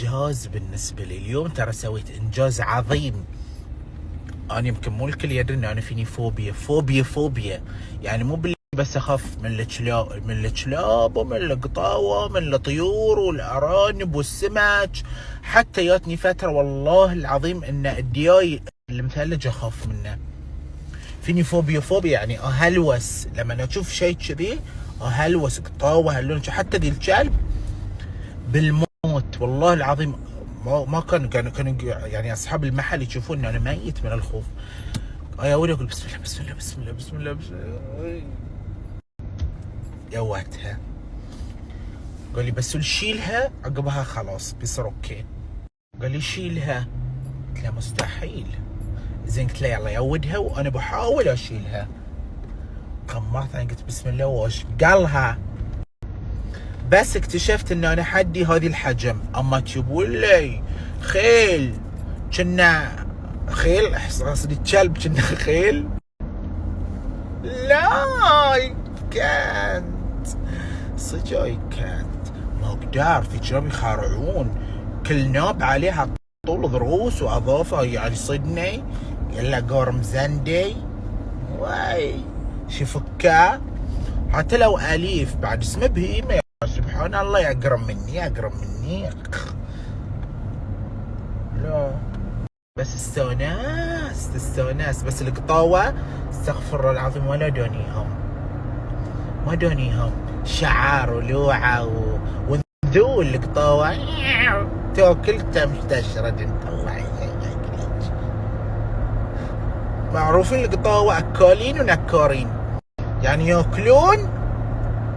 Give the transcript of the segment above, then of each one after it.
انجاز بالنسبه لي اليوم، ترى سويت انجاز عظيم. انا يمكن مو الكل يدري ان انا فيني فوبيا، يعني مو باللي بس اخاف من الكلاب ومن القطاوه ومن الطيور والارانب والسمك. حتى جاتني فتره والله العظيم ان الدياي المثلج اخاف منه. فيني فوبيا، يعني اهلوس لما اشوف شيء كذي، اهلوس قطاوه هاللون. حتى ذي الكلب بالموت والله العظيم، ما كانوا يعني اصحاب المحل يشوفون ان انا ميت من الخوف. يا ولي اقول بسم الله بسم الله بسم الله بسم الله, بسم الله. يا وقتها قال لي بس شيلها عقبها خلاص بيصير اوكي. قال لي شيلها، قلت له مستحيل. زين قلت له يلا يودها وانا بحاول اشيلها. قمرت انا قلت بسم الله وش قالها، بس اكتشفت ان انا حدي هذه الحجم. اما تجيبون لي خيل كنا خيل، قصدي كلب كنا خيل، لا كانت صدق كانت ما اقدر. في كلاب يخارعون، كل ناب عليها طول ضروس واظافه يعني صدني يلا قرم زندي واي شفكه. حتى لو اليف بعد اسمه بهيمه، سبحان الله يقرم مني. لا بس استوناس بس القطاوه استغفر الله العظيم ولا ما دونيهم شعر ولوعه وذول القطاوه تاكلته مش تشرد انت الله يعينك. معروفين القطاوه اكالين ونكارين، يعني ياكلون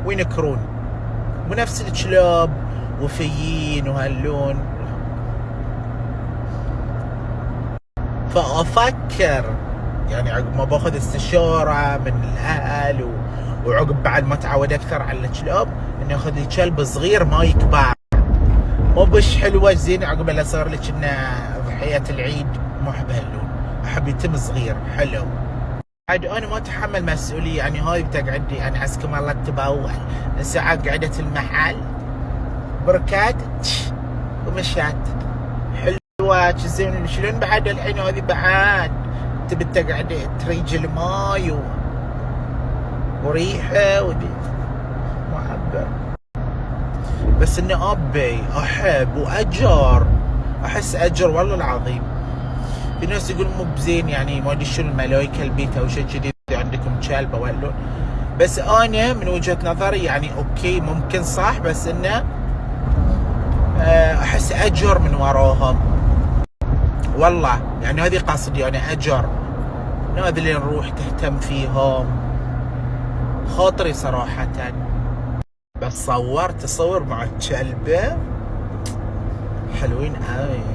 وينكرون، مو نفس الكلاب وفيين وهاللون. فافكر يعني عقب ما باخذ استشاره من الاهل وعقب بعد ما تعود اكثر على الكلاب اني اخذ لي كلب صغير ما يكبر، مو بش حلوه زين عقب لا صار لي كنا ضحيه العيد. ما احب هاللون، احب يتم صغير حلو. عاد انا ما اتحمل مسؤوليه، يعني هاي بتقعد يعني عسكم الله تباول ساعه قعدة المحل بركات ومشات حلوه زين. شلون بعد الحين هذه بعد تبي تقعد تريج الماي وريحه ودي معبر. بس اني ابي احب واجر، احس اجر والله العظيم. في ناس يقول مو بزين يعني ما ادري شنو الملايكه البيت او شيء كذي عندكم كلب او هاللون، بس انا من وجهه نظري يعني اوكي ممكن صح، بس انه احس اجر من وراهم والله. يعني هذه قصدي انا اجر، هذا اللي نروح تهتم فيهم خاطري صراحه. بس صورت تصور مع الكلبه حلوين قوي.